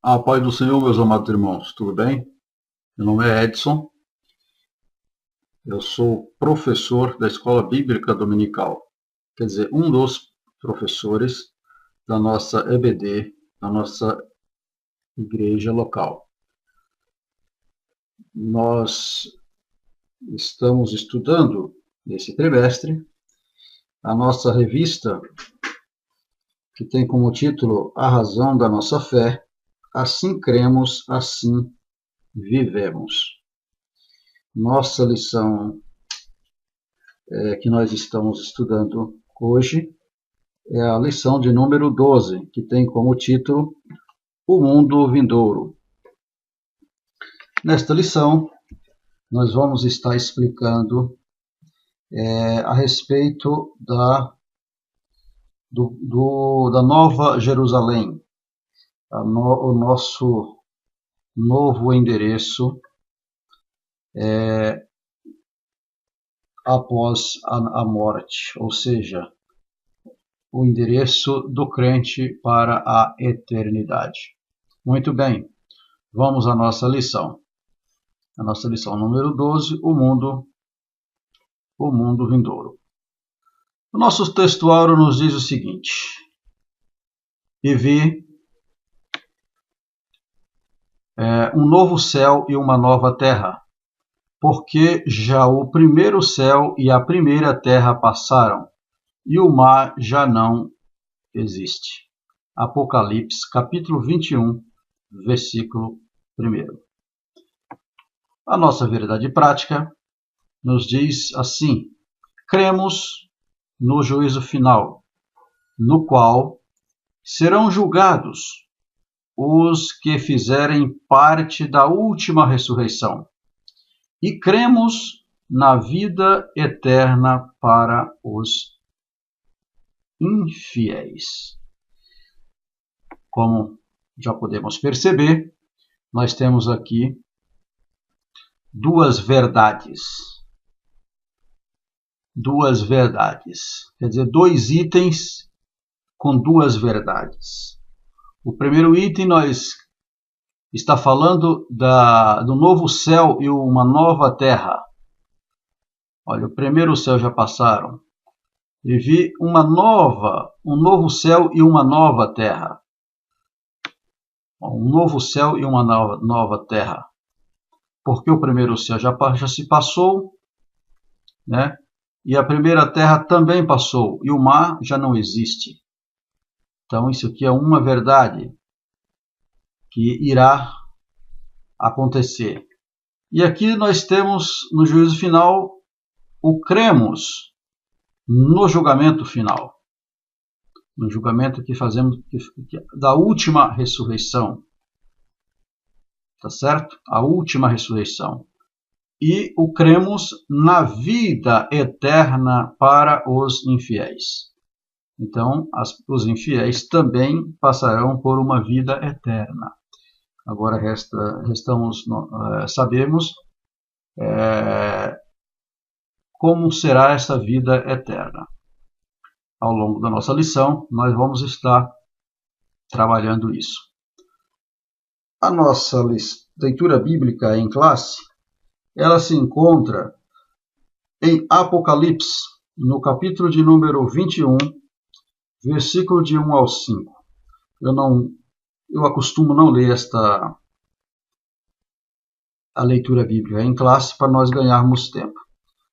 A paz do Senhor, meus amados irmãos, tudo bem? Meu nome é Edson, eu sou professor da Escola Bíblica Dominical, quer dizer, um dos professores da nossa EBD, da nossa igreja local. Nós estamos estudando, nesse trimestre, a nossa revista, que tem como título A Razão da Nossa Fé, Assim Cremos, Assim Vivemos. Nossa lição que nós estamos estudando hoje é a lição de número 12, que tem como título O Mundo Vindouro. Nesta lição, nós vamos estar explicando a respeito da Nova Jerusalém, o nosso novo endereço após a morte, ou seja, o endereço do crente para a eternidade. Muito bem, vamos à nossa lição. A nossa lição número 12, o mundo vindouro. O nosso textuário nos diz o seguinte: E vi um novo céu e uma nova terra, porque já o primeiro céu e a primeira terra passaram, e o mar já não existe. Apocalipse, capítulo 21, versículo 1. A nossa verdade prática nos diz assim: cremos no juízo final, no qual serão julgados os que fizerem parte da última ressurreição, e cremos na vida eterna para os infiéis. Como já podemos perceber, nós temos aqui duas verdades. Quer dizer, dois itens com duas verdades. O primeiro item está falando do novo céu e uma nova terra. Olha, o primeiro céu já passaram. E vi um novo céu e uma nova terra. Um novo céu e uma nova terra. Porque o primeiro céu já se passou, né? E a primeira terra também passou, e o mar já não existe. Então, isso aqui é uma verdade que irá acontecer. E aqui nós temos, no juízo final, o cremos no julgamento final. No julgamento que fazemos da última ressurreição. Tá certo? A última ressurreição. E o cremos na vida eterna para os infiéis. Então, os infiéis também passarão por uma vida eterna. Agora sabemos como será essa vida eterna. Ao longo da nossa lição, nós vamos estar trabalhando isso. A nossa leitura bíblica em classe, ela se encontra em Apocalipse, no capítulo de número 21, versículo de 1 ao 5. Eu acostumo não ler a leitura bíblica em classe para nós ganharmos tempo.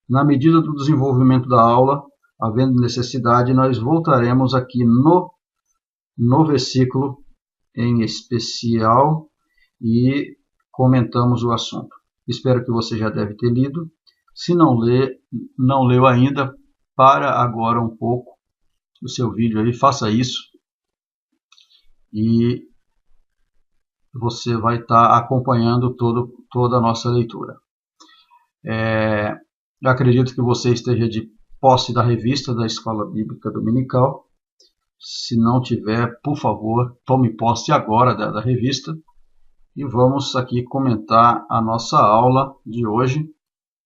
Na medida do desenvolvimento da aula, havendo necessidade, nós voltaremos aqui no versículo em especial e comentamos o assunto. Espero que você já deve ter lido. Se não leu ainda, para agora um pouco o seu vídeo aí, faça isso e você vai estar acompanhando toda a nossa leitura. Eu acredito que você esteja de posse da revista da Escola Bíblica Dominical. Se não tiver, por favor, tome posse agora da revista e vamos aqui comentar a nossa aula de hoje.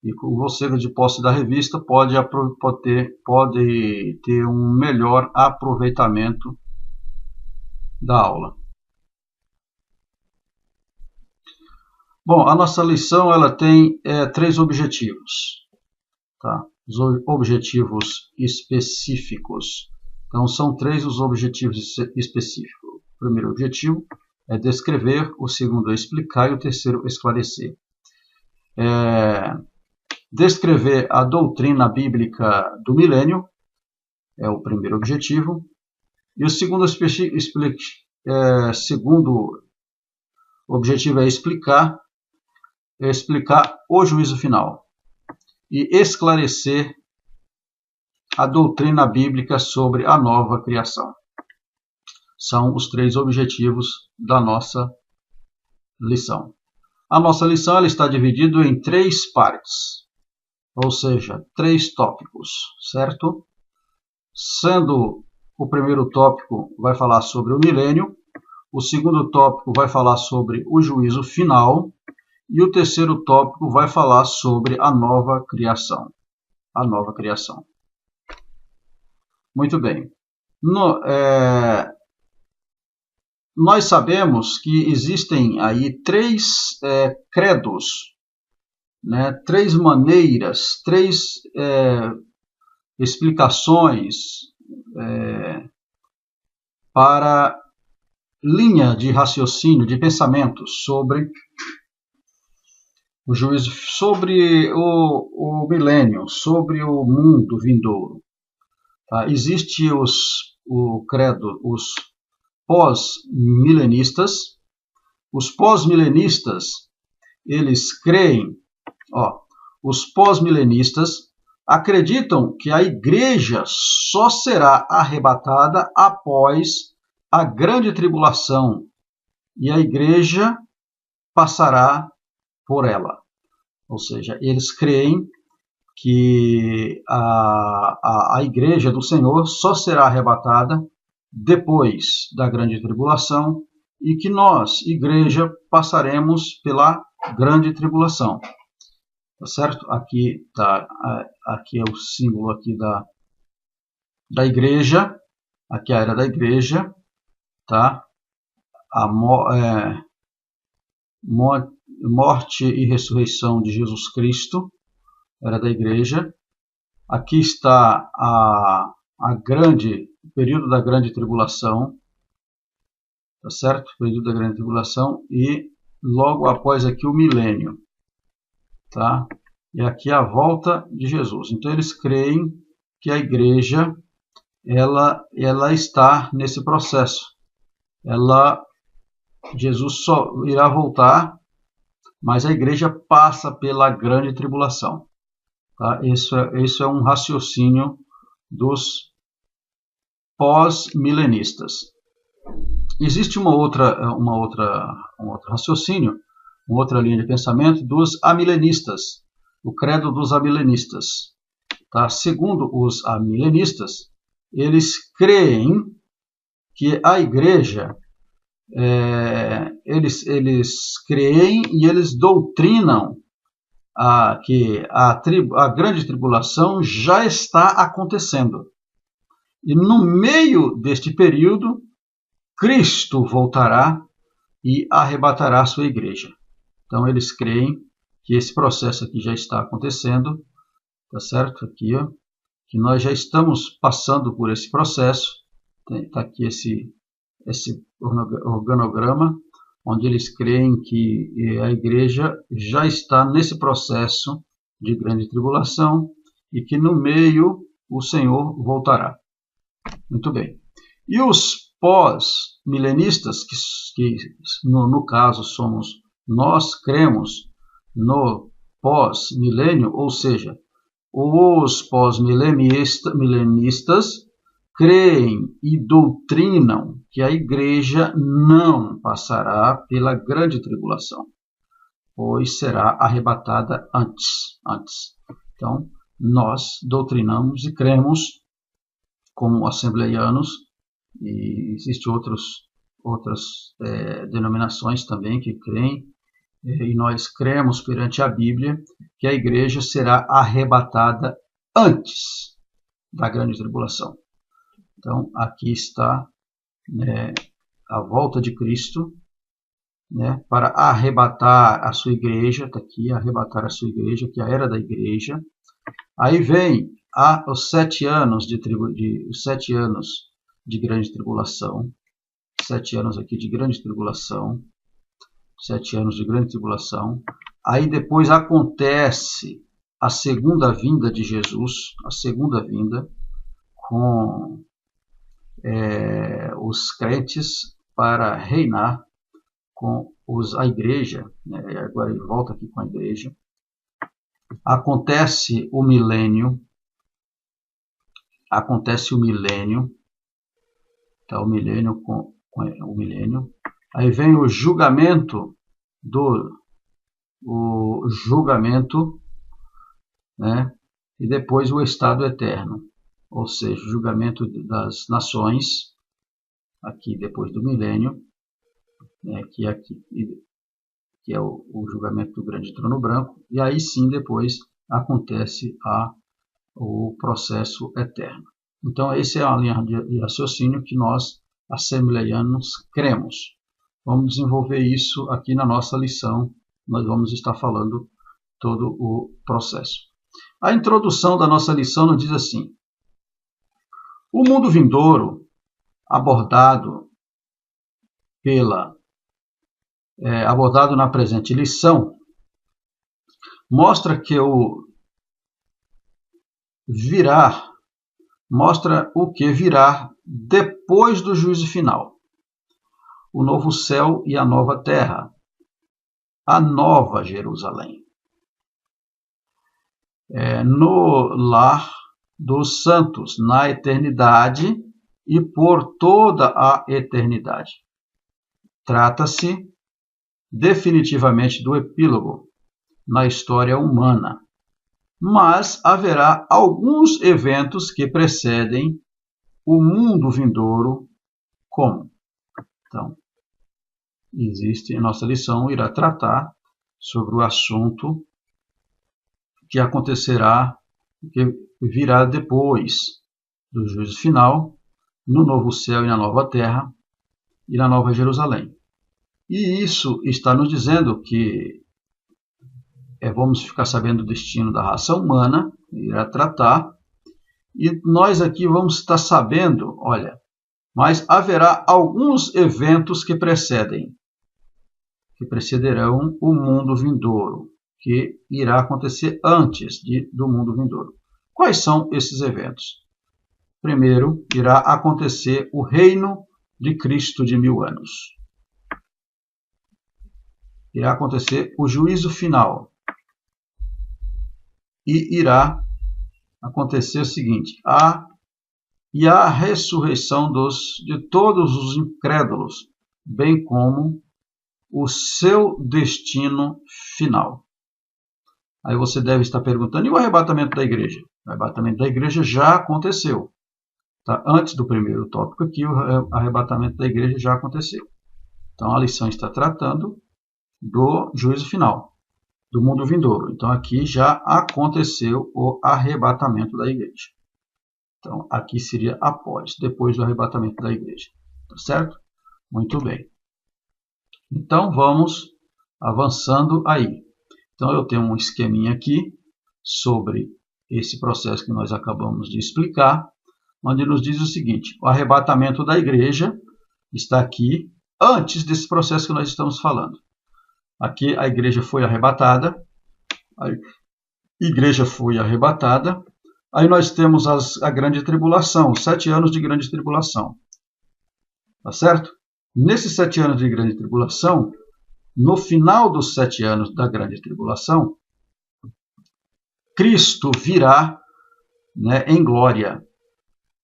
E você de posse da revista pode ter um melhor aproveitamento da aula. Bom, a nossa lição ela tem 3 objetivos. Tá? Os objetivos específicos. Então, são 3 os objetivos específicos. O primeiro objetivo é descrever, o segundo é explicar e o terceiro esclarecer. Descrever a doutrina bíblica do milênio é o primeiro objetivo. E o segundo objetivo é explicar o juízo final e esclarecer a doutrina bíblica sobre a nova criação. São os 3 objetivos da nossa lição. A nossa lição ela está dividida em 3 partes, ou seja, 3 tópicos, certo? Sendo o primeiro tópico vai falar sobre o milênio, o segundo tópico vai falar sobre o juízo final e o terceiro tópico vai falar sobre a nova criação. A nova criação. Muito bem. Nós sabemos que existem aí 3 credos, né? 3 maneiras, 3 explicações para linha de raciocínio, de pensamento sobre o juízo, sobre o milênio, sobre o mundo vindouro. Tá? Existe o credo, os pós-milenistas. Os pós-milenistas, eles creem, os pós-milenistas acreditam que a igreja só será arrebatada após a grande tribulação e a igreja passará por ela. Ou seja, eles creem que a igreja do Senhor só será arrebatada depois da grande tribulação e que nós, igreja, passaremos pela grande tribulação. Tá certo? Aqui é o símbolo aqui da igreja, aqui é a era da igreja, tá? A morte e ressurreição de Jesus Cristo, era da igreja. Aqui está o período da grande tribulação, tá certo? O período da grande tribulação e logo após aqui o milênio, tá? E aqui a volta de Jesus. Então eles creem que a igreja ela está nesse processo. Jesus só irá voltar, mas a igreja passa pela grande tribulação. Tá? Isso é um raciocínio dos pós-milenistas. Existe um outro raciocínio, uma outra linha de pensamento dos amilenistas, o credo dos amilenistas. Tá? Segundo os amilenistas, eles creem que a igreja, eles creem e eles doutrinam que a grande tribulação já está acontecendo. E no meio deste período, Cristo voltará e arrebatará a sua igreja. Então eles creem que esse processo aqui já está acontecendo, tá certo? Aqui, que nós já estamos passando por esse processo. Está aqui esse organograma, onde eles creem que a igreja já está nesse processo de grande tribulação e que no meio o Senhor voltará. Muito bem. E os pós-milenistas, que no caso somos nós, cremos no pós-milênio, ou seja, os pós-milenistas creem e doutrinam que a igreja não passará pela grande tribulação, pois será arrebatada antes. Então, nós doutrinamos e cremos como assembleianos, e existem outras denominações também que creem, e nós cremos perante a Bíblia que a igreja será arrebatada antes da grande tribulação. Então, aqui está a volta de Cristo, né, para arrebatar a sua igreja, está aqui, arrebatar a sua igreja, que é a era da igreja. Aí vem os 7 anos os 7 anos de grande tribulação, 7 anos aqui de grande tribulação, 7 anos de grande tribulação. Aí depois acontece a segunda vinda de Jesus, a segunda vinda, com os crentes para reinar com a igreja, né? Agora ele volta aqui com a igreja. Acontece o milênio, tá? O milênio com o milênio. Aí vem o julgamento né? E depois o estado eterno, ou seja, o julgamento das nações, aqui depois do milênio, né? que é o julgamento do grande trono branco, e aí sim depois acontece o processo eterno. Então, essa é a linha de raciocínio que nós, assembleianos, cremos. Vamos desenvolver isso aqui na nossa lição, nós vamos estar falando todo o processo. A introdução da nossa lição nos diz assim: o mundo vindouro, abordado na presente lição, mostra o que virá depois do juízo final. O novo céu e a nova terra, a nova Jerusalém, no lar dos santos, na eternidade e por toda a eternidade. Trata-se definitivamente do epílogo na história humana, mas haverá alguns eventos que precedem o mundo vindouro. Como? Então, nossa lição irá tratar sobre o assunto que acontecerá, que virá depois do juízo final, no novo céu e na nova terra e na nova Jerusalém. E isso está nos dizendo que vamos ficar sabendo o destino da raça humana, irá tratar, e nós aqui vamos estar sabendo, olha, mas haverá alguns eventos que precederão o mundo vindouro, que irá acontecer antes do mundo vindouro. Quais são esses eventos? Primeiro, irá acontecer o reino de Cristo de 1000 anos. Irá acontecer o juízo final. E irá acontecer o seguinte: a ressurreição de todos os incrédulos, bem como o seu destino final. Aí você deve estar perguntando: e o arrebatamento da igreja? O arrebatamento da igreja já aconteceu. Tá? Antes do primeiro tópico aqui, o arrebatamento da igreja já aconteceu. Então a lição está tratando do juízo final, do mundo vindouro. Então aqui já aconteceu o arrebatamento da igreja. Então aqui seria depois do arrebatamento da igreja. Tá certo? Muito bem. Então vamos avançando aí. Então eu tenho um esqueminha aqui sobre esse processo que nós acabamos de explicar, onde nos diz o seguinte: o arrebatamento da igreja está aqui antes desse processo que nós estamos falando. Aqui a igreja foi arrebatada, aí nós temos a grande tribulação, 7 anos de grande tribulação. Tá certo? Nesses 7 anos de grande tribulação, no final dos 7 anos da grande tribulação, Cristo virá, né, em glória.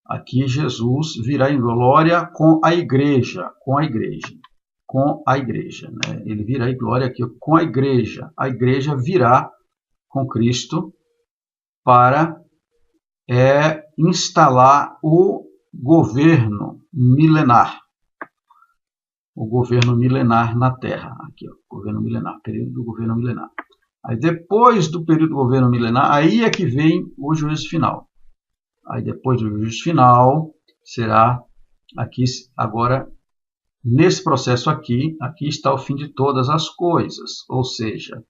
Aqui Jesus virá em glória com a igreja. Né? Ele virá em glória aqui com a igreja. A igreja virá com Cristo para instalar o governo milenar. O governo milenar na Terra. Aqui, ó, governo milenar, período do governo milenar. Aí depois do período do governo milenar, aí é que vem o juízo final. Aí depois do juízo final, será aqui agora nesse processo aqui está o fim de todas as coisas, ou seja,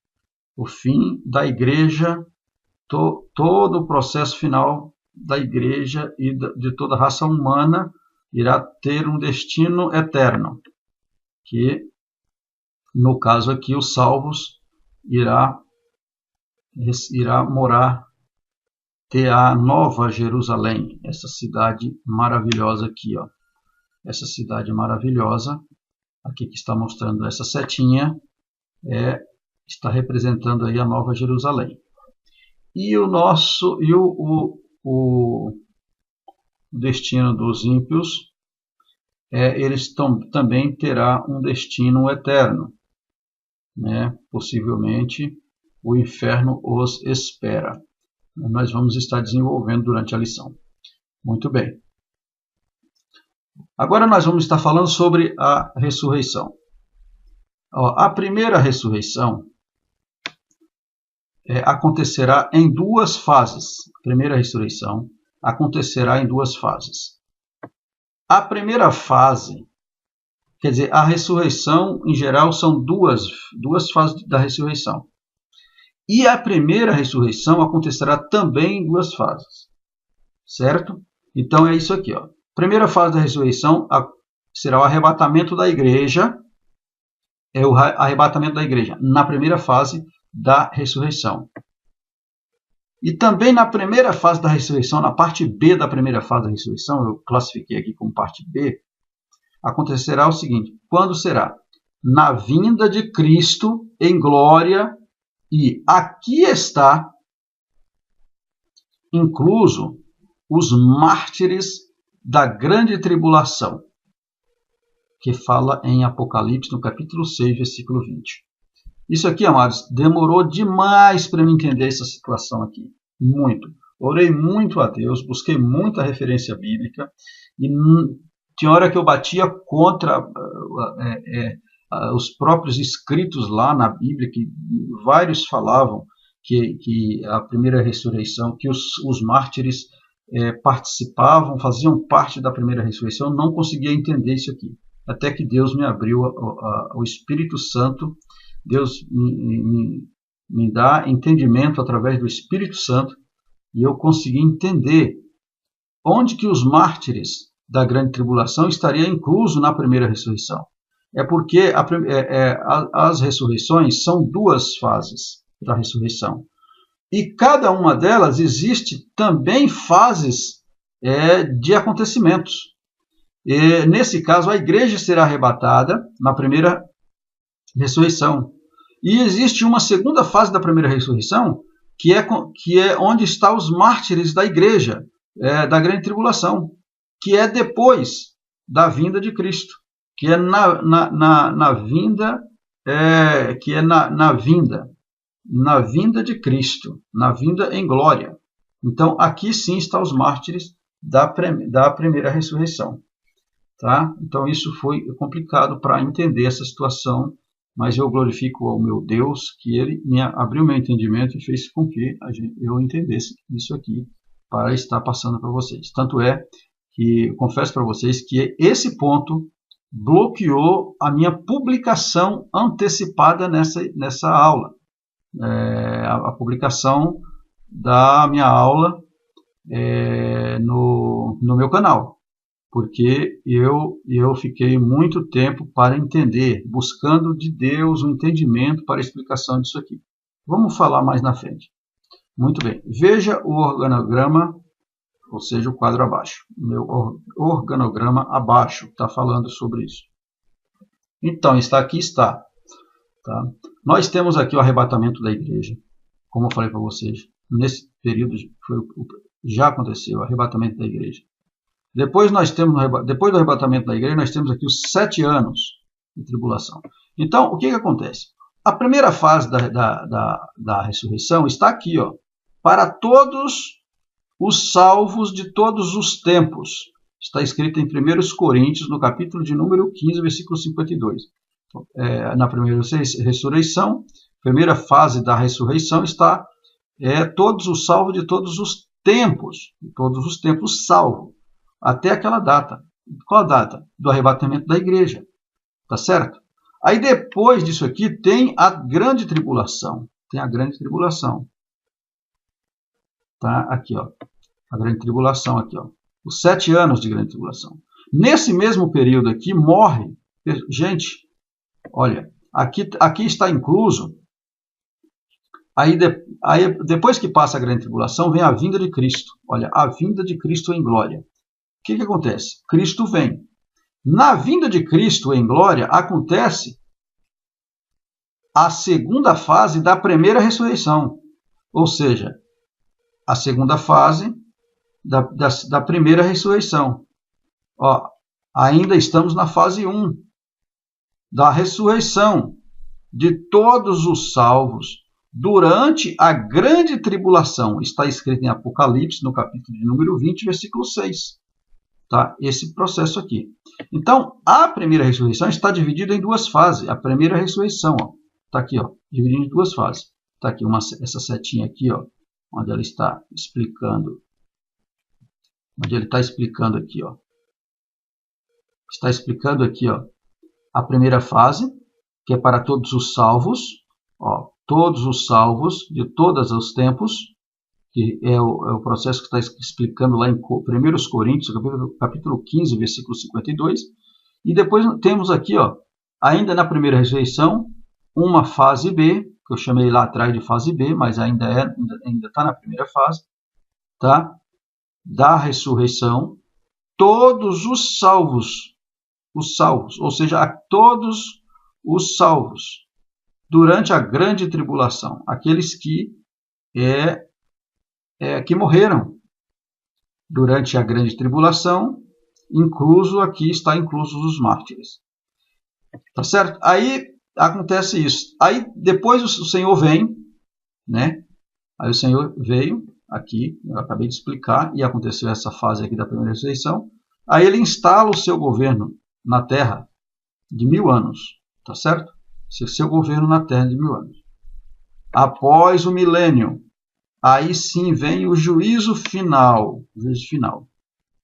o fim da igreja, todo o processo final da igreja e de toda a raça humana irá ter um destino eterno, que no caso aqui os salvos irá morar, ter a Nova Jerusalém, essa cidade maravilhosa aqui, ó. Essa cidade maravilhosa, aqui que está mostrando essa setinha, está representando aí a Nova Jerusalém. E o destino dos ímpios, eles também terá um destino eterno, né? Possivelmente o inferno os espera. Nós vamos estar desenvolvendo durante a lição. Muito bem. Agora nós vamos estar falando sobre a ressurreição. A primeira ressurreição acontecerá em duas fases. A primeira ressurreição acontecerá em duas fases. A primeira fase, quer dizer, a ressurreição em geral são duas fases da ressurreição. E a primeira ressurreição acontecerá também em duas fases. Certo? Então é isso aqui, ó. Primeira fase da ressurreição será o arrebatamento da igreja. É o arrebatamento da igreja na primeira fase da ressurreição. E também na primeira fase da ressurreição, na parte B da primeira fase da ressurreição, eu classifiquei aqui como parte B, acontecerá o seguinte: quando será? Na vinda de Cristo em glória, e aqui está incluso os mártires da grande tribulação, que fala em Apocalipse, no capítulo 6, versículo 20. Isso aqui, amados, demorou demais para eu entender essa situação aqui. Muito. Orei muito a Deus, busquei muita referência bíblica, e tinha hora que eu batia contra os próprios escritos lá na Bíblia, que vários falavam que a primeira ressurreição, que os mártires participavam, faziam parte da primeira ressurreição. Eu não conseguia entender isso aqui. Até que Deus me abriu o Espírito Santo. Deus me dá entendimento através do Espírito Santo, e eu consegui entender onde que os mártires da grande tribulação estariam inclusos na primeira ressurreição. É porque as ressurreições são duas fases da ressurreição. E cada uma delas existe também fases de acontecimentos. E, nesse caso, a igreja será arrebatada na primeira ressurreição. E existe uma segunda fase da primeira ressurreição, que é onde estão os mártires da igreja, da grande tribulação, que é depois da vinda de Cristo, que é na vinda de Cristo, na vinda em glória. Então, aqui sim estão os mártires da primeira ressurreição. Tá? Então, isso foi complicado para entender essa situação, mas eu glorifico ao meu Deus, que Ele me abriu meu entendimento e fez com que eu entendesse isso aqui para estar passando para vocês. Tanto é que eu confesso para vocês que esse ponto bloqueou a minha publicação antecipada nessa aula. A publicação da minha aula no meu canal, porque eu fiquei muito tempo para entender, buscando de Deus um entendimento para a explicação disso aqui. Vamos falar mais na frente. Muito bem, veja o organograma, ou seja, o quadro abaixo. O meu organograma abaixo está falando sobre isso. Então, está. Tá? Nós temos aqui o arrebatamento da igreja, como eu falei para vocês. Nesse período já aconteceu o arrebatamento da igreja. Depois do arrebatamento da igreja, nós temos aqui os 7 anos de tribulação. Então, o que acontece? A primeira fase da ressurreição está aqui, ó, para todos os salvos de todos os tempos. Está escrito em 1 Coríntios, no capítulo de número 15, versículo 52. Na primeira ressurreição, primeira fase da ressurreição está todos os salvos de todos os tempos salvos, até aquela data. Qual a data? Do arrebatamento da igreja. Tá certo? Aí depois disso aqui tem a grande tribulação. Tem a grande tribulação. Tá? Aqui, ó. A grande tribulação aqui, ó. Os 7 anos de grande tribulação. Nesse mesmo período aqui morre. Gente, olha, aqui está incluso. Aí depois que passa a grande tribulação, vem a vinda de Cristo. Olha, a vinda de Cristo em glória. O que acontece? Cristo vem. Na vinda de Cristo em glória, acontece a segunda fase da primeira ressurreição. Ou seja, a segunda fase da primeira ressurreição. Ó, ainda estamos na fase 1 da ressurreição de todos os salvos durante a grande tribulação. Está escrito em Apocalipse, no capítulo de número 20, versículo 6. Tá? Esse processo aqui. Então, a primeira ressurreição está dividida em 2 fases. A primeira ressurreição, está aqui, ó, dividida em 2 fases. Está aqui essa setinha aqui, ó, onde ela está explicando. Onde ele está explicando aqui, ó. Está explicando aqui, ó, a primeira fase, que é para todos os salvos, ó, todos os salvos de todos os tempos, que é o processo que está explicando lá em 1 Coríntios, capítulo 15, versículo 52. E depois temos aqui, ó, ainda na primeira ressurreição, uma fase B, que eu chamei lá atrás de fase B, mas ainda está na primeira fase, tá? Da ressurreição, todos os salvos, ou seja, a todos os salvos, durante a grande tribulação, aqueles que morreram durante a grande tribulação, está incluso os mártires. Tá certo? Aí acontece isso. Aí depois o Senhor vem, né? Aí o Senhor veio aqui, eu acabei de explicar, e aconteceu essa fase aqui da primeira ressurreição. Aí ele instala o seu governo na terra de 1000 anos, tá certo? Seu governo na terra de 1000 anos. Após o milênio, aí sim vem o juízo final.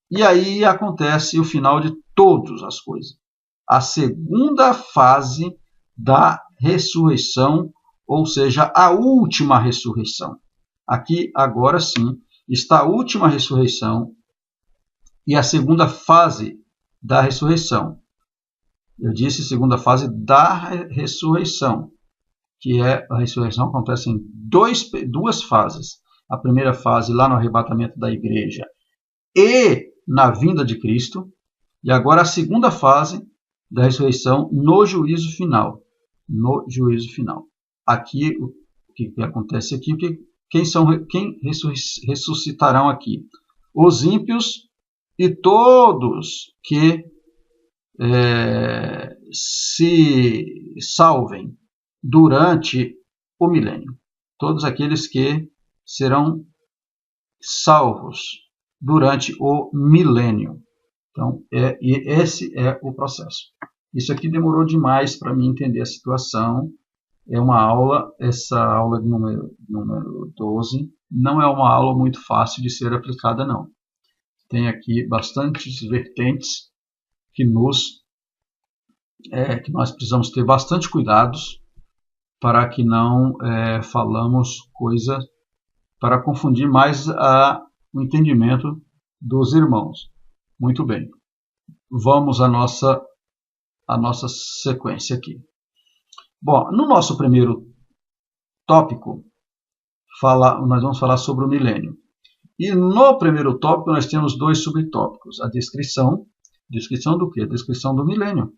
E aí acontece o final de todas as coisas. A segunda fase da ressurreição, ou seja, a última ressurreição. Aqui, agora sim, está a última ressurreição e a segunda fase da ressurreição. Eu disse segunda fase da ressurreição, que é a ressurreição acontece em 2 fases. A primeira fase lá no arrebatamento da igreja e na vinda de Cristo. E agora a segunda fase da ressurreição no juízo final. No juízo final. Aqui, o que acontece aqui? Quem ressuscitarão aqui? Os ímpios e todos que se salvem durante o milênio. Todos aqueles que serão salvos durante o milênio. Então, esse é o processo. Isso aqui demorou demais para mim entender a situação. É uma aula, essa aula de número 12, não é uma aula muito fácil de ser aplicada, não. Tem aqui bastantes vertentes que nós precisamos ter bastante cuidados para que não falamos coisa para confundir mais o entendimento dos irmãos. Muito bem. Vamos à nossa sequência aqui. Bom, no nosso primeiro tópico, nós vamos falar sobre o milênio. E no primeiro tópico nós temos 2 subtópicos. A descrição do quê? A descrição do milênio.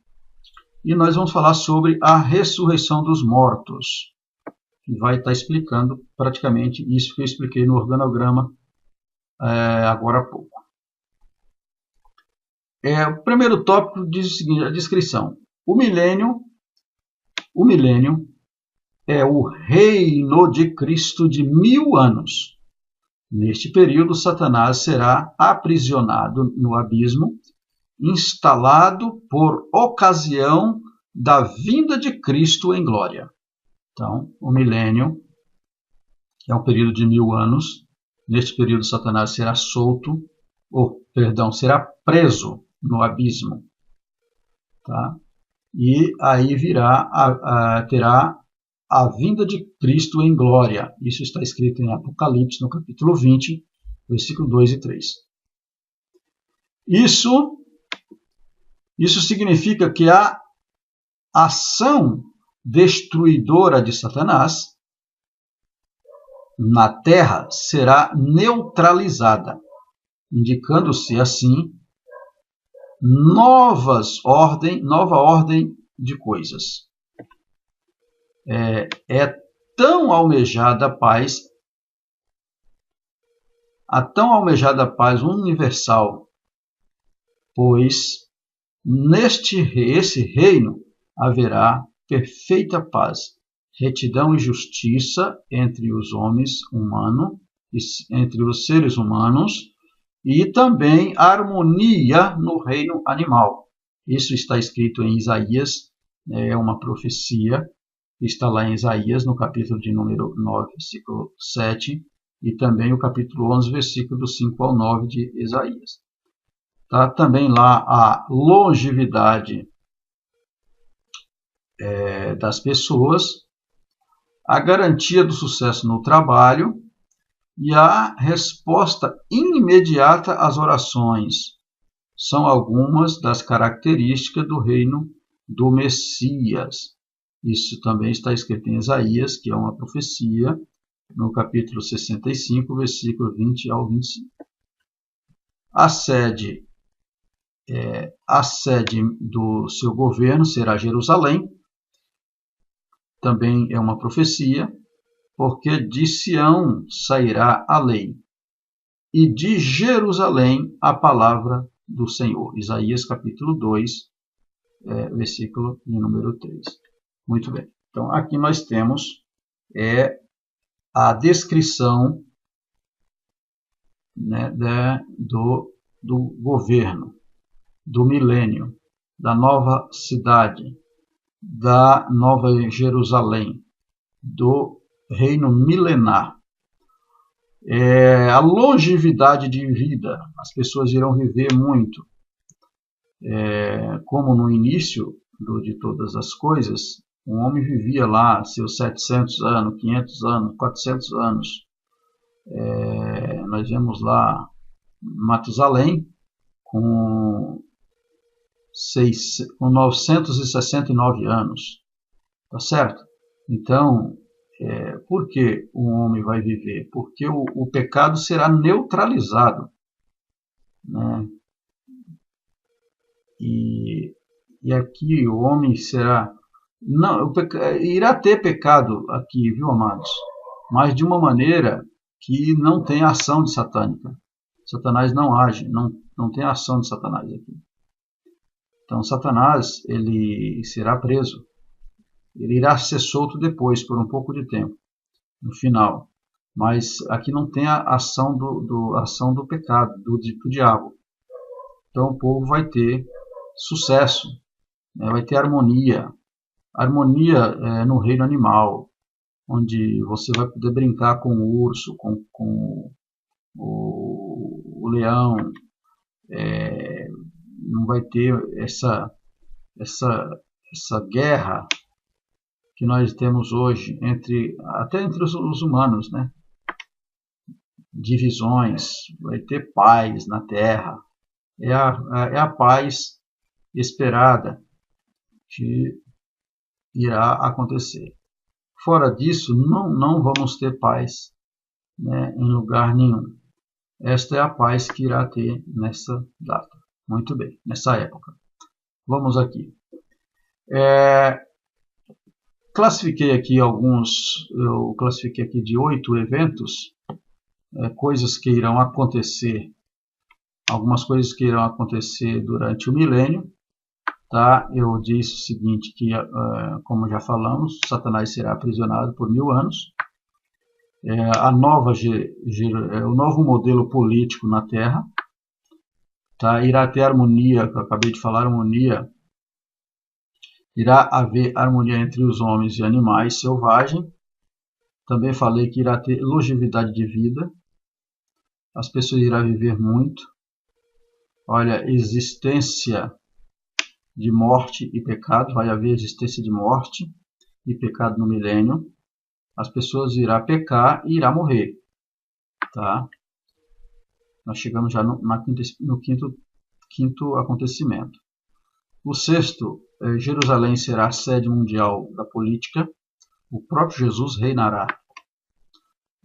E nós vamos falar sobre a ressurreição dos mortos, que vai estar explicando praticamente isso que eu expliquei no organograma agora há pouco. O primeiro tópico diz o seguinte, a descrição. O milênio é o reino de Cristo de 1000 anos. Neste período, Satanás será aprisionado no abismo, instalado por ocasião da vinda de Cristo em glória. Então, o milênio é um período de 1000 anos. Neste período, Satanás será será preso no abismo. Tá? e aí terá a vinda de Cristo em glória. Isso está escrito em Apocalipse, no capítulo 20, versículo 2 e 3. Isso significa que a ação destruidora de Satanás na Terra será neutralizada, indicando-se assim nova ordem de coisas. É tão almejada a paz universal, pois esse reino haverá perfeita paz, retidão e justiça entre os entre os seres humanos, e também harmonia no reino animal. Isso está escrito em Isaías, é uma profecia, está lá em Isaías, no capítulo de número 9, versículo 7, e também o capítulo 11, versículo do 5 ao 9 de Isaías. Tá também lá a longevidade das pessoas, a garantia do sucesso no trabalho e a resposta imediata às orações. São algumas das características do reino do Messias. Isso também está escrito em Isaías, que é uma profecia, no capítulo 65, versículo 20 ao 25. A sede do seu governo será Jerusalém, também é uma profecia, porque de Sião sairá a lei, e de Jerusalém a palavra do Senhor. Isaías capítulo 2, versículo de número 3. Muito bem. Então, aqui nós temos a descrição, né, do governo, do milênio, da nova cidade, da nova Jerusalém, do reino milenar. A longevidade de vida, as pessoas irão viver muito. Como no início de todas as coisas, o homem vivia lá seus 700 anos, 500 anos, 400 anos. Nós vemos lá Matusalém com 969 anos, tá certo? Então, por que o homem vai viver? Porque o pecado será neutralizado, né? E aqui o homem será... irá ter pecado aqui, viu, amados? Mas de uma maneira que não tem ação de satânica. Satanás não age, não tem ação de Satanás aqui. Então, Satanás, ele será preso. Ele irá ser solto depois, por um pouco de tempo, no final. Mas aqui não tem a ação do pecado, do diabo. Então, o povo vai ter sucesso, né? Vai ter harmonia. Harmonia no reino animal, onde você vai poder brincar com o urso, com o leão. Não vai ter essa guerra que nós temos hoje até entre os humanos, né? Divisões, vai ter paz na terra. É a paz esperada que irá acontecer. Fora disso, não vamos ter paz, né, em lugar nenhum. Esta é a paz que irá ter nessa data. Muito bem, nessa época. Vamos aqui. Classifiquei aqui eu classifiquei aqui de 8 eventos, coisas que irão acontecer, algumas coisas que irão acontecer durante o milênio. Tá? Eu disse o seguinte, que como já falamos, Satanás será aprisionado por 1000 anos. O novo modelo político na Terra, tá? Irá ter harmonia, que eu acabei de falar, harmonia. Irá haver harmonia entre os homens e animais selvagens. Também falei que irá ter longevidade de vida. As pessoas irão viver muito. Olha, existência de morte e pecado, vai haver existência de morte e pecado no milênio. As pessoas irão pecar e irão morrer. Tá? Nós chegamos já no quinto acontecimento. O sexto, Jerusalém será a sede mundial da política. O próprio Jesus reinará.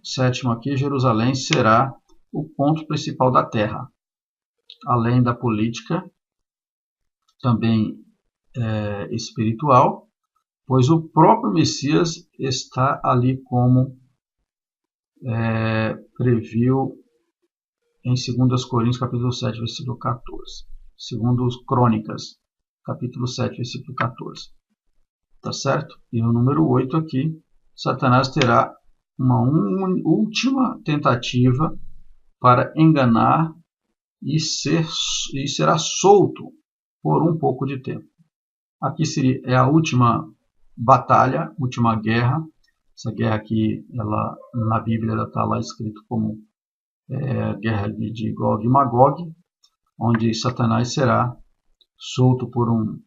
O sétimo aqui, Jerusalém será o ponto principal da terra. Além da política, também espiritual, pois o próprio Messias está ali como previu em 2 Coríntios, capítulo 7, versículo 14. Segundo os Crônicas, capítulo 7, versículo 14. Tá certo? E o número 8 aqui, Satanás terá uma última tentativa para enganar e será solto por um pouco de tempo. Aqui é a última batalha, última guerra. Essa guerra aqui, na Bíblia, ela está lá escrito como a guerra de Gog e Magog, onde Satanás será solto por um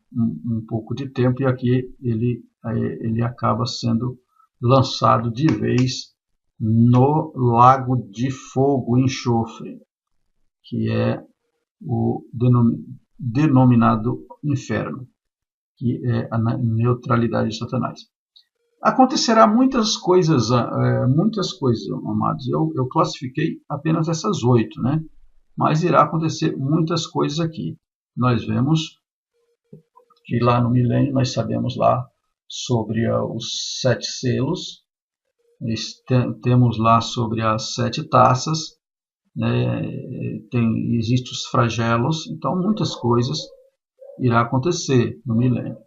pouco de tempo, e aqui ele acaba sendo lançado de vez no lago de fogo e enxofre, que é o denominado inferno, que é a neutralidade de Satanás. Acontecerá muitas coisas, amados. Eu classifiquei apenas essas 8, né? Mas irá acontecer muitas coisas aqui. Nós vemos que lá no milênio nós sabemos lá sobre os 7 selos, temos lá sobre as 7 taças, né? Existem os flagelos, então muitas coisas irá acontecer no milênio.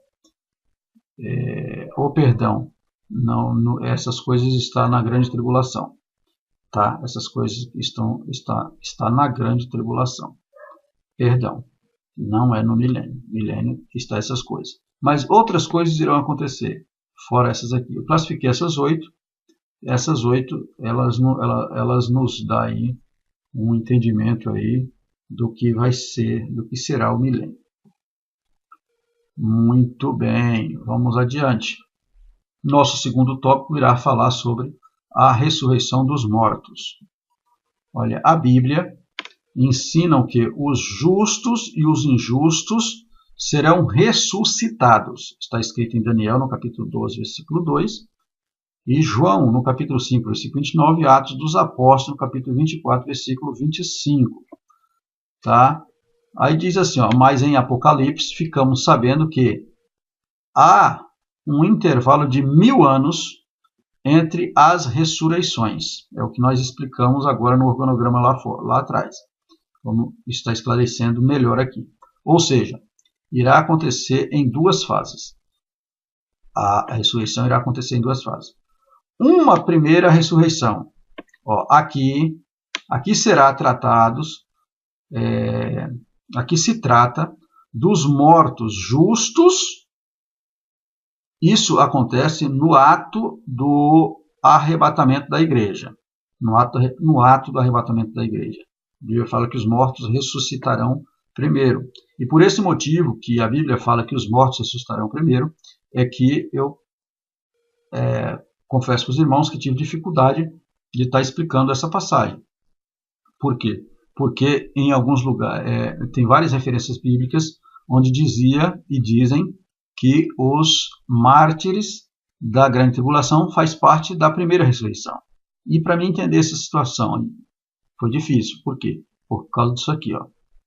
Essas coisas estão na grande tribulação, tá? Essas coisas está na grande tribulação. Perdão, não é no milênio. Milênio está essas coisas. Mas outras coisas irão acontecer, fora essas aqui. Eu classifiquei essas 8. Essas 8, elas nos dão aí um entendimento aí do que vai ser, do que será o milênio. Muito bem, vamos adiante. Nosso segundo tópico irá falar sobre a ressurreição dos mortos. Olha, a Bíblia ensina que os justos e os injustos serão ressuscitados. Está escrito em Daniel, no capítulo 12, versículo 2, e João, no capítulo 5, versículo 29, e Atos dos Apóstolos, no capítulo 24, versículo 25. Tá? Aí diz assim, mas em Apocalipse ficamos sabendo que há um intervalo de 1000 anos entre as ressurreições. É o que nós explicamos agora no organograma lá atrás. Vamos estar esclarecendo melhor aqui. Ou seja, irá acontecer em 2 fases. A ressurreição irá acontecer em 2 fases. Uma primeira ressurreição. Aqui será tratados, aqui se trata dos mortos justos. Isso acontece no ato do arrebatamento da igreja. No ato do arrebatamento da igreja. A Bíblia fala que os mortos ressuscitarão primeiro. E por esse motivo que a Bíblia fala que os mortos ressuscitarão primeiro, é que eu confesso para os irmãos que tive dificuldade de estar explicando essa passagem. Por quê? Porque em alguns lugares, tem várias referências bíblicas onde dizia e dizem que os mártires da grande tribulação faz parte da primeira ressurreição. E para mim entender essa situação foi difícil. Por quê? Por causa disso aqui,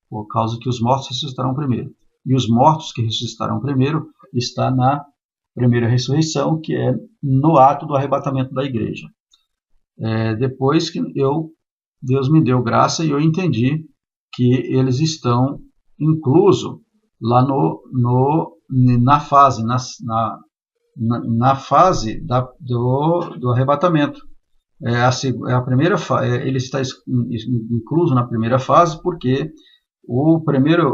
por causa que os mortos ressuscitarão primeiro. E os mortos que ressuscitarão primeiro está na primeira ressurreição, que é no ato do arrebatamento da igreja. Depois que Deus me deu graça e eu entendi que eles estão inclusos lá na fase do arrebatamento. A primeira ele está incluso na primeira fase porque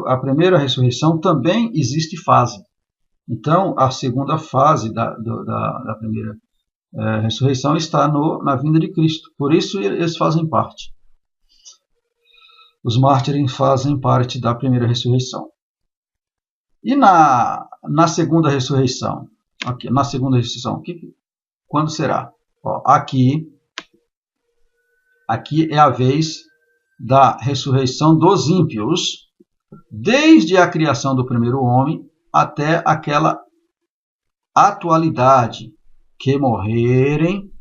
a primeira ressurreição também existe fase. Então, a segunda fase da primeira ressurreição está na vinda de Cristo. Por isso, eles fazem parte. Os mártires fazem parte da primeira ressurreição. E na segunda ressurreição? Aqui, na segunda ressurreição, quando será? Ó, aqui é a vez da ressurreição dos ímpios, desde a criação do primeiro homem até aquela atualidade que morrerem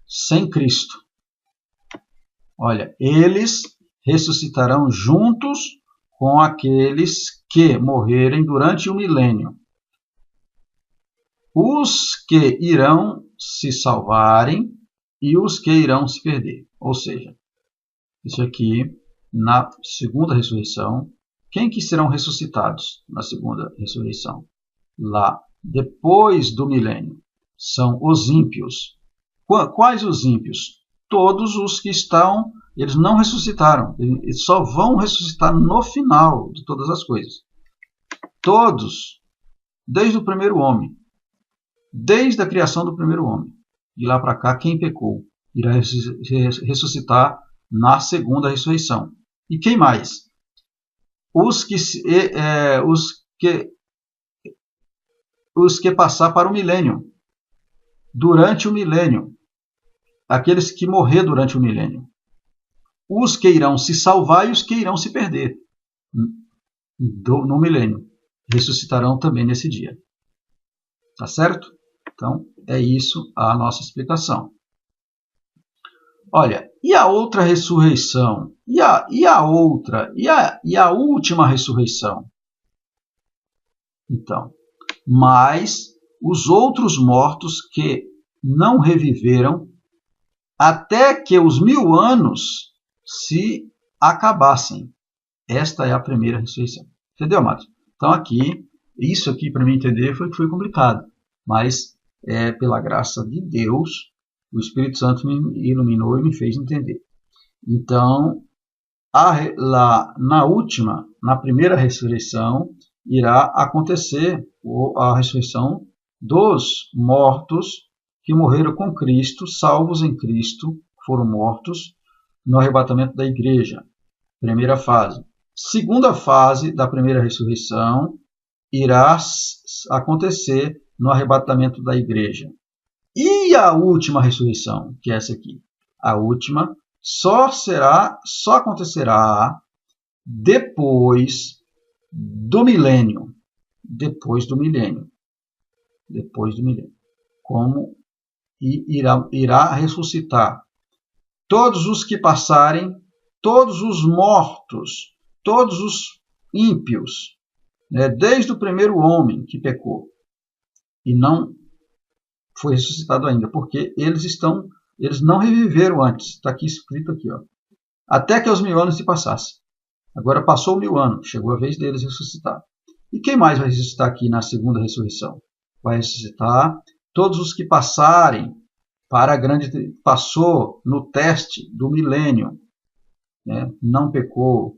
sem Cristo. Olha, eles ressuscitarão juntos com aqueles que morrerem durante o milênio. Os que irão se salvarem e os que irão se perder. Ou seja, isso aqui, na segunda ressurreição, quem que serão ressuscitados na segunda ressurreição? Lá, depois do milênio, são os ímpios. Quais os ímpios? Todos os que estão, eles não ressuscitaram, eles só vão ressuscitar no final de todas as coisas. Todos, desde o primeiro homem, desde a criação do primeiro homem, de lá para cá, quem pecou irá ressuscitar na segunda ressurreição. E quem mais? Os que passar para o milênio, durante o milênio, aqueles que morrer durante o milênio, os que irão se salvar e os que irão se perder no milênio, ressuscitarão também nesse dia. Tá certo? Então, é isso a nossa explicação. Olha, e a outra ressurreição? E a última ressurreição? Então, mas os outros mortos que não reviveram até que os 1000 anos se acabassem. Esta é a primeira ressurreição. Entendeu, amados? Então, isso aqui para mim entender foi complicado, mas pela graça de Deus, o Espírito Santo me iluminou e me fez entender. Então, na primeira ressurreição, irá acontecer a ressurreição dos mortos que morreram com Cristo, salvos em Cristo, foram mortos no arrebatamento da igreja. Primeira fase. Segunda fase da primeira ressurreição irá acontecer no arrebatamento da igreja. E a última ressurreição, que é essa aqui? A última só acontecerá depois do milênio. Depois do milênio. Como irá ressuscitar todos os que passarem, todos os mortos, todos os ímpios, né, desde o primeiro homem que pecou e não foi ressuscitado ainda, porque eles não reviveram antes. Está aqui escrito aqui, ó, até que os 1000 anos se passassem. Agora passou 1000 anos, chegou a vez deles ressuscitar. E quem mais vai ressuscitar aqui na segunda ressurreição? Vai ressuscitar todos os que passarem passou no teste do milênio, né? Não pecou,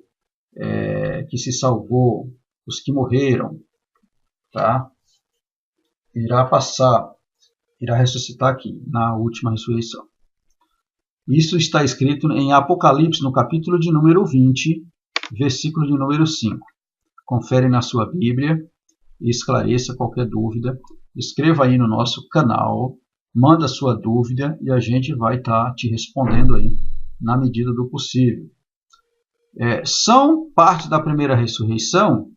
que se salvou, os que morreram, tá? Irá ressuscitar aqui na última ressurreição. Isso está escrito em Apocalipse, no capítulo de número 20, versículo de número 5. Confere na sua Bíblia e esclareça qualquer dúvida. Escreva aí no nosso canal, manda sua dúvida e a gente vai estar te respondendo aí na medida do possível. São parte da primeira ressurreição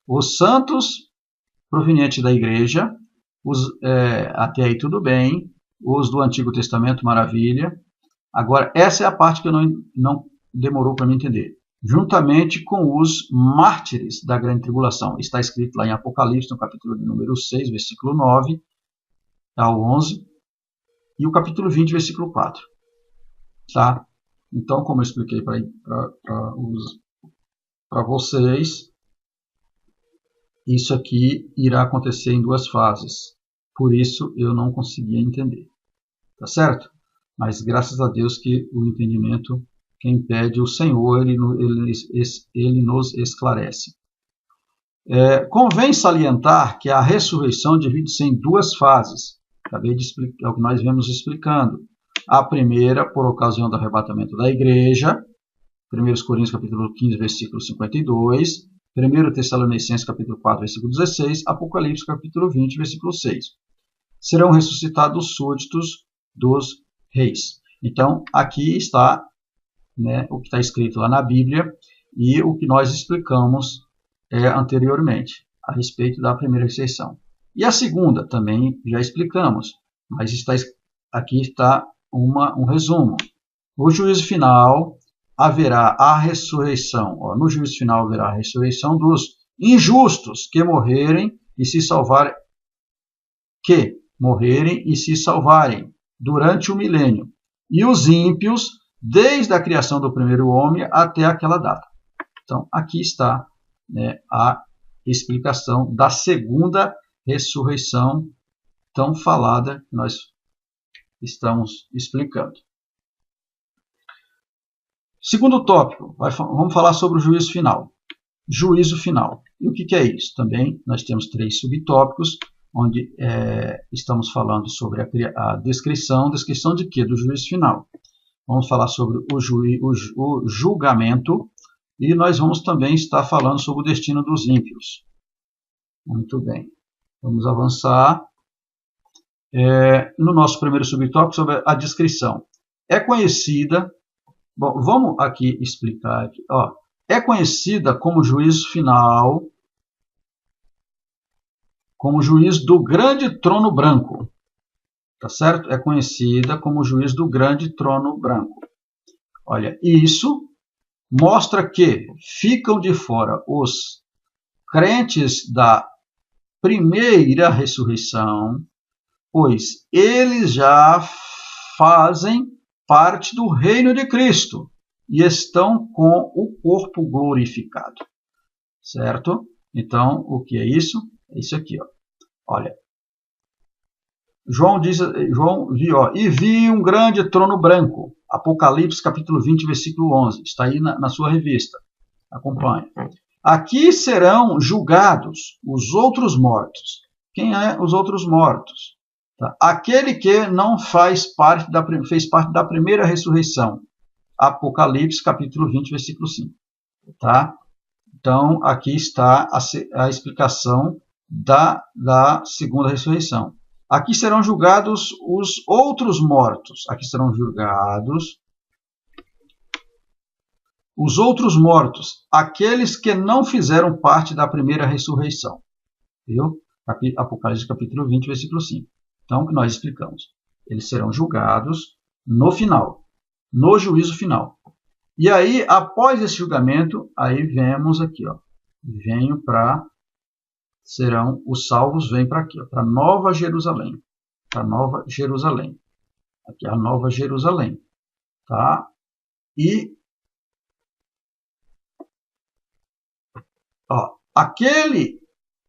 os santos provenientes da igreja, até aí tudo bem, os do Antigo Testamento, maravilha. Agora, essa é a parte que não demorou para me entender. Juntamente com os mártires da grande tribulação. Está escrito lá em Apocalipse, no capítulo de número 6, versículo 9 ao 11, e o capítulo 20, versículo 4. Tá? Então, como eu expliquei para vocês, isso aqui irá acontecer em 2 fases. Por isso, eu não conseguia entender. Tá certo? Mas, graças a Deus, que o entendimento, quem pede o Senhor, ele nos esclarece. Convém salientar que a ressurreição divide-se em 2 fases. Acabei de explicar, é o que nós vemos explicando. A primeira, por ocasião do arrebatamento da igreja, 1 Coríntios capítulo 15, versículo 52, 1 Tessalonicenses capítulo 4, versículo 16, Apocalipse capítulo 20, versículo 6. Serão ressuscitados os súditos dos reis. Então, aqui está, né, o que está escrito lá na Bíblia e o que nós explicamos anteriormente a respeito da primeira ressurreição. E a segunda também já explicamos, mas aqui está um resumo. No juízo final haverá a ressurreição. No juízo final haverá a ressurreição dos injustos que morrerem e se salvarem, durante o milênio, e os ímpios desde a criação do primeiro homem até aquela data. Então, aqui está, né, a explicação da segunda ressurreição tão falada que nós estamos explicando. Segundo tópico, vamos falar sobre o juízo final. Juízo final. E o que é isso? Também nós temos 3 subtópicos, onde estamos falando sobre a descrição de quê? Do juízo final. Vamos falar sobre o julgamento e nós vamos também estar falando sobre o destino dos ímpios. Muito bem. Vamos avançar. No nosso primeiro subtópico sobre a descrição. É conhecida, bom, vamos aqui explicar aqui, é conhecida como juízo final, como juiz do grande trono branco. Tá certo? É conhecida como juiz do grande trono branco. Olha, isso mostra que ficam de fora os crentes da primeira ressurreição, pois eles já fazem parte do reino de Cristo e estão com o corpo glorificado. Certo? Então, o que é isso? É isso aqui, ó. Olha. João viu, e vi um grande trono branco. Apocalipse capítulo 20, versículo 11. Está aí na sua revista. Acompanhe. Aqui serão julgados os outros mortos. Quem é os outros mortos? Tá? Aquele que não fez parte da primeira ressurreição. Apocalipse capítulo 20, versículo 5. Tá? Então, aqui está a explicação da segunda ressurreição. Aqui serão julgados os outros mortos. Aqui serão julgados os outros mortos, aqueles que não fizeram parte da primeira ressurreição. Viu? Apocalipse capítulo 20, versículo 5. Então, o que nós explicamos? Eles serão julgados no final, no juízo final. E aí, após esse julgamento, aí vemos aqui, ó, os salvos vêm para aqui, para Nova Jerusalém. Para Nova Jerusalém. Aqui é a Nova Jerusalém. Tá? E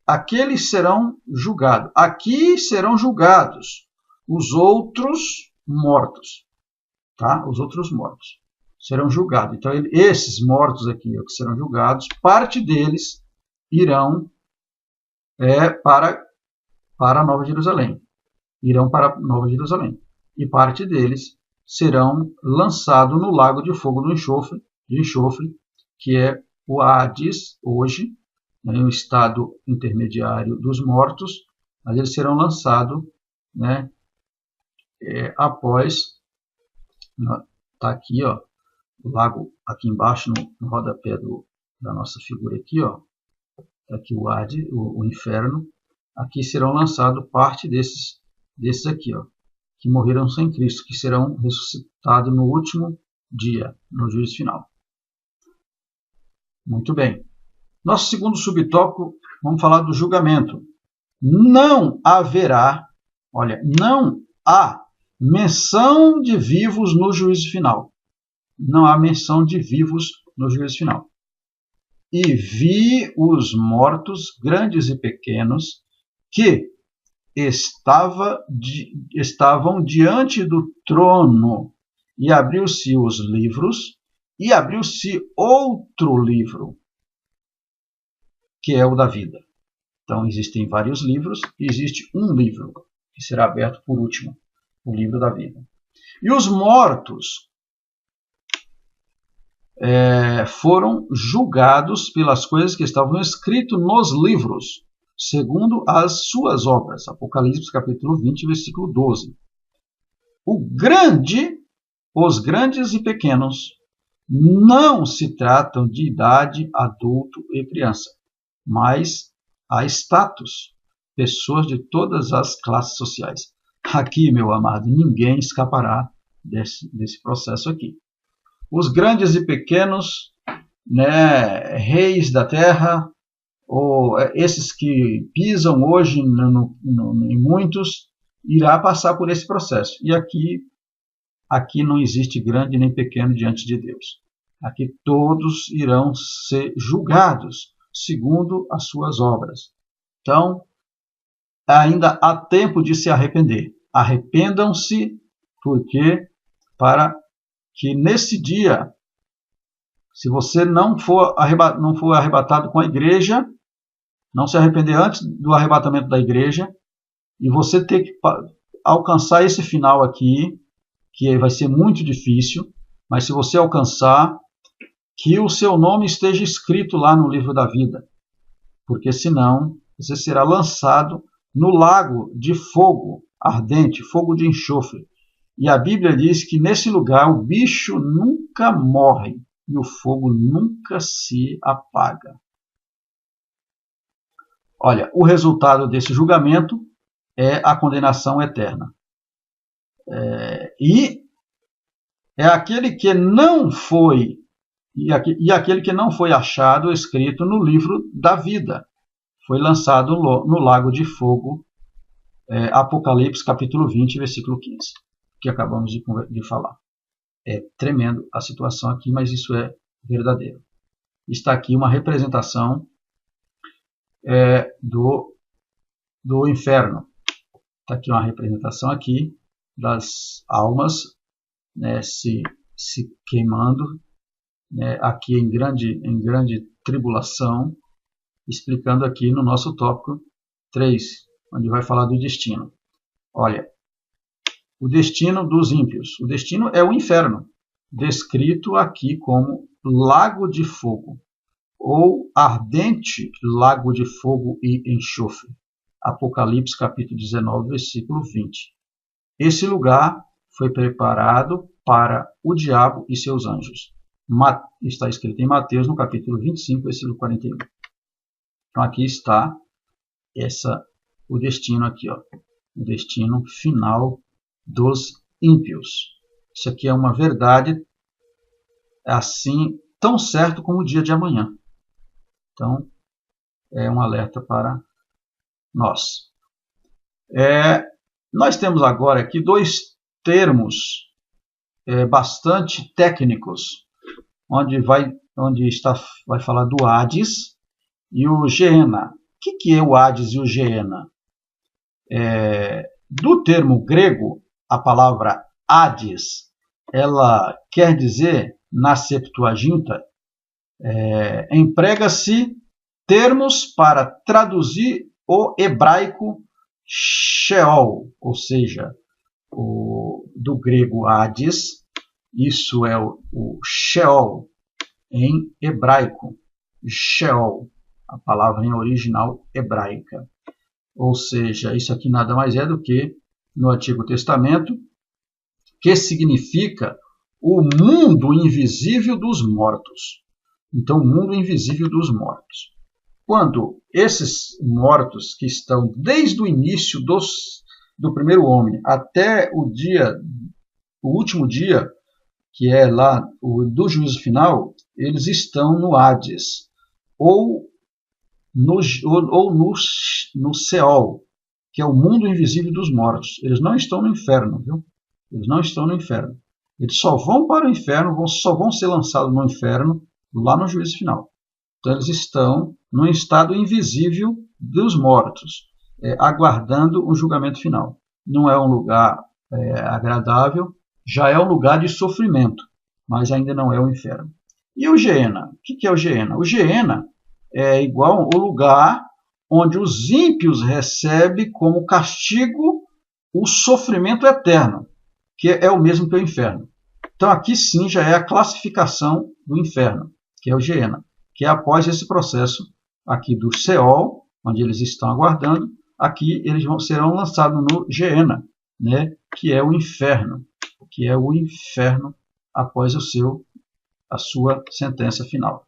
aqueles serão julgados. Aqui serão julgados os outros mortos. Tá? Os outros mortos serão julgados. Então, esses mortos aqui que serão julgados, parte deles irão para Nova Jerusalém. Irão para Nova Jerusalém. E parte deles serão lançados no lago de fogo de enxofre, que é o Hades, hoje, né, o estado intermediário dos mortos, mas eles serão lançados, né, após, está aqui, ó, o lago aqui embaixo, no rodapé da nossa figura aqui, ó, aqui o Hades, o inferno. Aqui serão lançados parte desses aqui, ó, que morreram sem Cristo, que serão ressuscitados no último dia, no juízo final. Muito bem. Nosso segundo subtópico, vamos falar do julgamento. Não haverá, olha, não há menção de vivos no juízo final. Não há menção de vivos no juízo final. E vi os mortos, grandes e pequenos, que estavam diante do trono, e abriu-se os livros, e abriu-se outro livro, que é o da vida. Então, existem vários livros, e existe um livro, que será aberto por último, o livro da vida. E os mortos foram julgados pelas coisas que estavam escritas nos livros, segundo as suas obras. Apocalipse capítulo 20, versículo 12. Os grandes e pequenos não se tratam de idade, adulto e criança, mas a status, pessoas de todas as classes sociais. Aqui, meu amado, ninguém escapará desse processo aqui. Os grandes e pequenos, né, reis da terra, ou esses que pisam hoje em muitos, irá passar por esse processo. E aqui não existe grande nem pequeno diante de Deus. Aqui todos irão ser julgados segundo as suas obras. Então, ainda há tempo de se arrepender. Arrependam-se, porque para que nesse dia, se você não for arrebatado com a igreja, não se arrepender antes do arrebatamento da igreja, e você ter que alcançar esse final aqui, que vai ser muito difícil, mas se você alcançar, que o seu nome esteja escrito lá no livro da vida, porque senão você será lançado no lago de fogo ardente, fogo de enxofre. E a Bíblia diz que nesse lugar o bicho nunca morre e o fogo nunca se apaga. Olha, o resultado desse julgamento é a condenação eterna. E é aquele que não foi, e aquele que não foi achado escrito no livro da vida. Foi lançado no lago de fogo, Apocalipse capítulo 20, versículo 15, que acabamos de falar. É tremendo a situação aqui, mas isso é verdadeiro. Está aqui uma representação do inferno. Está aqui uma representação aqui das almas, né, se queimando, né, aqui em grande tribulação, explicando aqui no nosso tópico 3, onde vai falar do destino. Olha, o destino dos ímpios. O destino é o inferno, descrito aqui como lago de fogo, ou ardente lago de fogo e enxofre. Apocalipse capítulo 19, versículo 20. Esse lugar foi preparado para o diabo e seus anjos. Está escrito em Mateus, no capítulo 25, versículo 41. Então aqui está o destino aqui, ó, o destino final dos ímpios. Isso aqui é uma verdade assim tão certo como o dia de amanhã. Então é um alerta para nós. Nós temos agora aqui dois termos bastante técnicos, onde vai falar do Hades e o Geena. O que é o Hades e o Geena? Do termo grego, a palavra Hades, ela quer dizer, na Septuaginta, emprega-se termos para traduzir o hebraico Sheol, ou seja, do grego Hades, isso é o Sheol em hebraico, Sheol, a palavra em original hebraica. Ou seja, isso aqui nada mais é do que no Antigo Testamento, que significa o mundo invisível dos mortos. Então, o mundo invisível dos mortos. Quando esses mortos que estão desde o início do primeiro homem até o último dia, que é lá do juízo final, eles estão no Hades, ou no Seol, que é o mundo invisível dos mortos. Eles não estão no inferno, viu? Eles não estão no inferno. Eles só vão para o inferno, só vão ser lançados no inferno lá no juízo final. Então eles estão num estado invisível dos mortos, aguardando o julgamento final. Não é um lugar agradável, já é um lugar de sofrimento, mas ainda não é o inferno. E o Geena? O que é o Geena? O Geena é igual ao lugar onde os ímpios recebem como castigo o sofrimento eterno, que é o mesmo que o inferno. Então aqui sim já é a classificação do inferno, que é o Geena, que é após esse processo aqui do Seol, onde eles estão aguardando, aqui eles serão lançados no Geena, né, que é o inferno, após a sua sentença final.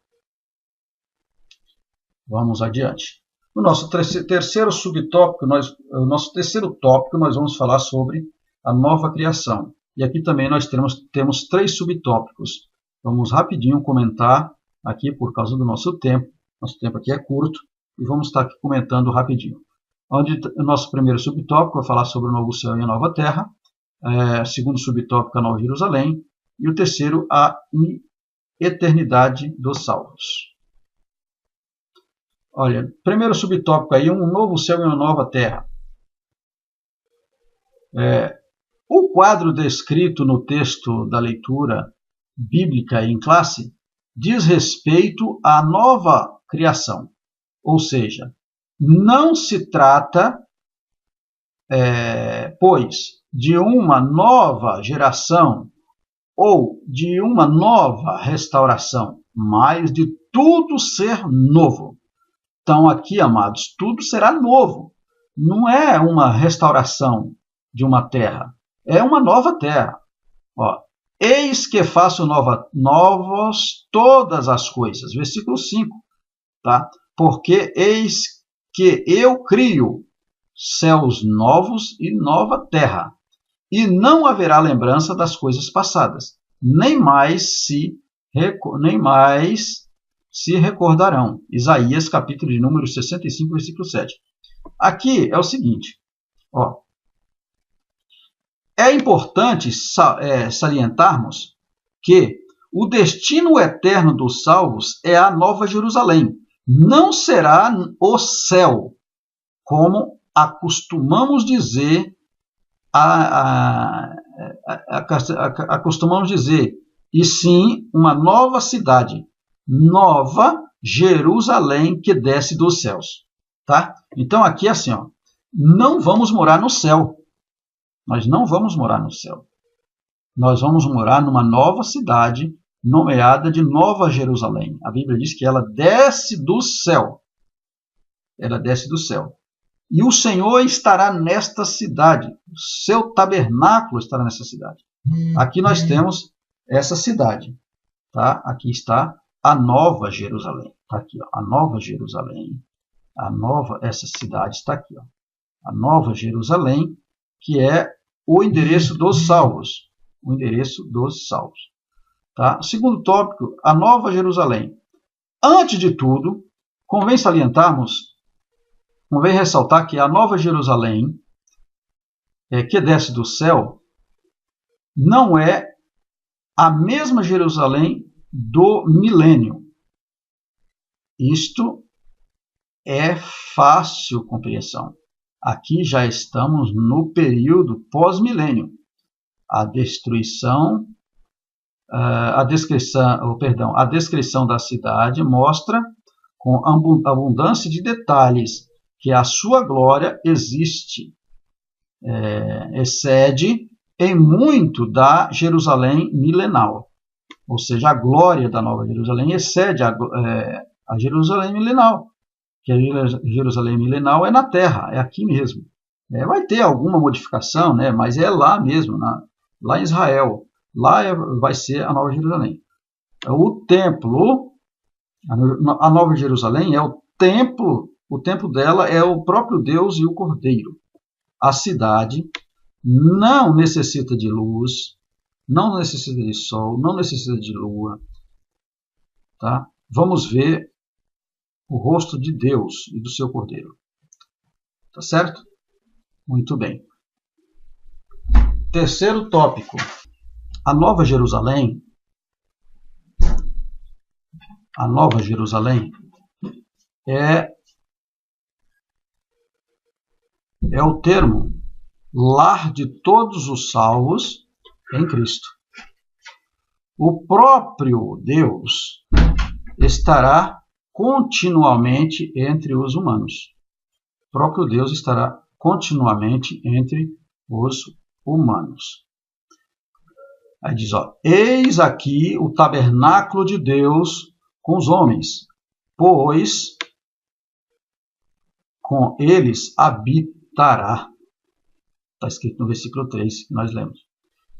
Vamos adiante. No nosso terceiro subtópico, nós vamos falar sobre a nova criação. E aqui também nós temos 3 subtópicos. Vamos rapidinho comentar aqui por causa do nosso tempo. Nosso tempo aqui é curto e vamos estar aqui comentando rapidinho. Onde o nosso primeiro subtópico vai falar sobre o novo céu e a nova terra. Segundo subtópico, a Nova Jerusalém. E o terceiro, a eternidade dos salvos. Olha, primeiro subtópico aí, um novo céu e uma nova terra. O quadro descrito no texto da leitura bíblica em classe diz respeito à nova criação. Ou seja, não se trata, pois, de uma nova geração ou de uma nova restauração, mas de tudo ser novo. Então aqui, amados, tudo será novo. Não é uma restauração de uma terra, é uma nova terra. Eis que faço novas todas as coisas. Versículo 5. Tá? Porque eis que eu crio céus novos e nova terra, e não haverá lembrança das coisas passadas, nem mais se recordarão. Isaías, capítulo de número 65, versículo 7. Aqui é o seguinte, é importante salientarmos que o destino eterno dos salvos é a Nova Jerusalém. Não será o céu, como acostumamos dizer, e sim uma nova cidade, Nova Jerusalém, que desce dos céus. Tá? Então aqui é assim, não vamos morar no céu. Nós não vamos morar no céu. Nós vamos morar numa nova cidade, nomeada de Nova Jerusalém. A Bíblia diz que ela desce do céu. Ela desce do céu. E o Senhor estará nesta cidade. O seu tabernáculo estará nessa cidade. Aqui nós temos essa cidade. Tá? Aqui está a Nova Jerusalém. Está aqui, a Nova Jerusalém. Essa cidade está aqui. A Nova Jerusalém, que é o endereço dos salvos. O endereço dos salvos. Tá? Segundo tópico, a Nova Jerusalém. Antes de tudo, convém ressaltar que a Nova Jerusalém, que desce do céu, não é a mesma Jerusalém do milênio. Isto é fácil compreensão. Aqui já estamos no período pós-milênio. A descrição da cidade mostra com abundância de detalhes que a sua glória excede em muito da Jerusalém milenal. Ou seja, a glória da Nova Jerusalém excede a Jerusalém milenal. Que a Jerusalém milenal é na terra, é aqui mesmo. Vai ter alguma modificação, né, mas é lá mesmo, lá em Israel. Lá vai ser a Nova Jerusalém. O templo, a Nova Jerusalém é o templo dela é o próprio Deus e o Cordeiro. A cidade não necessita de luz, não necessita de sol, não necessita de lua. Tá? Vamos ver o rosto de Deus e do seu Cordeiro. Tá certo? Muito bem. Terceiro tópico. A Nova Jerusalém é o termo lar de todos os salvos em Cristo. O próprio Deus estará continuamente entre os humanos. O próprio Deus estará continuamente entre os humanos. Aí diz, ó, eis aqui o tabernáculo de Deus com os homens, pois com eles habitará. Está escrito no versículo 3 que nós lemos.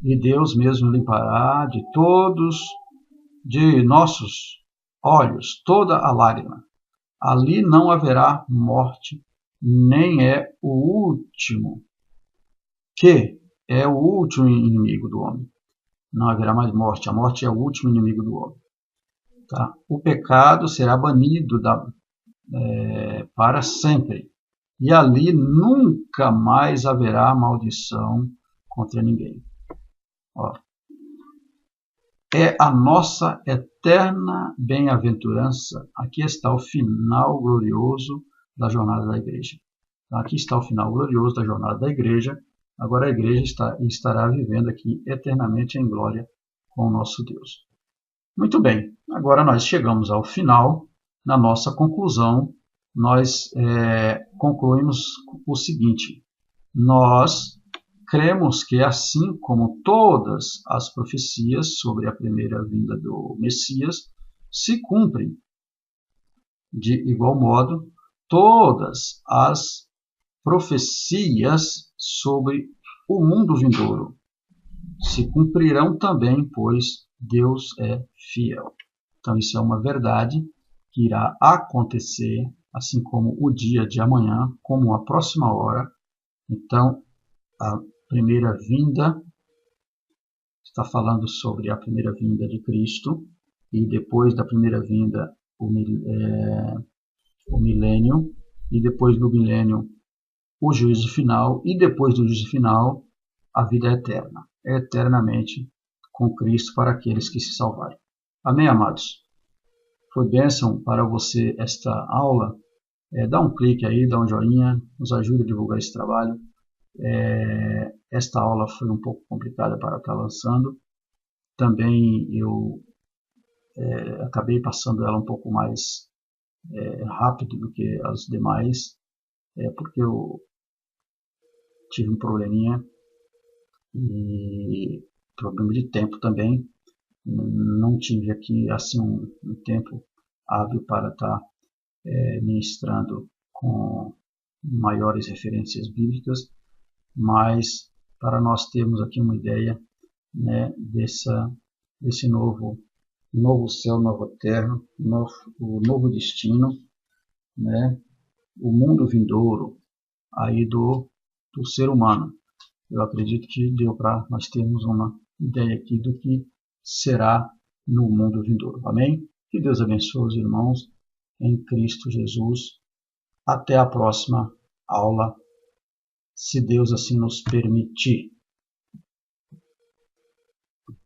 E Deus mesmo limpará de todos, de nossos olhos, toda a lágrima. Ali não haverá morte, nem é o último, que é o último inimigo do homem. Não haverá mais morte. A morte é o último inimigo do homem. Tá? O pecado será banido para sempre. E ali nunca mais haverá maldição contra ninguém. Ó. É a nossa eterna bem-aventurança. Aqui está o final glorioso da jornada da igreja. Aqui está o final glorioso da jornada da igreja. Agora a igreja estará vivendo aqui eternamente em glória com o nosso Deus. Muito bem, agora nós chegamos ao final. Na nossa conclusão, nós concluímos o seguinte: nós cremos que, assim como todas as profecias sobre a primeira vinda do Messias se cumprem, de igual modo, todas as profecias sobre o mundo vindouro se cumprirão também, pois Deus é fiel. Então, isso é uma verdade que irá acontecer, assim como o dia de amanhã, como a próxima hora. Então, a primeira vinda está falando sobre a primeira vinda de Cristo, e depois da primeira vinda o milênio, e depois do milênio o juízo final, e depois do juízo final a vida eterna, eternamente com Cristo para aqueles que se salvarem. Amém, amados? Foi bênção para você esta aula? Dá um clique aí, dá um joinha, nos ajuda a divulgar esse trabalho. Esta aula foi um pouco complicada para estar lançando. Também eu acabei passando ela um pouco mais rápido do que as demais, porque eu tive um probleminha e problema de tempo também. Não tive aqui assim um tempo hábil para estar ministrando com maiores referências bíblicas, mas para nós termos aqui uma ideia, né, desse novo céu, nova terra, o novo destino, né, o mundo vindouro aí do ser humano. Eu acredito que deu para nós termos uma ideia aqui do que será no mundo vindouro. Amém? Que Deus abençoe os irmãos em Cristo Jesus. Até a próxima aula, se Deus assim nos permitir.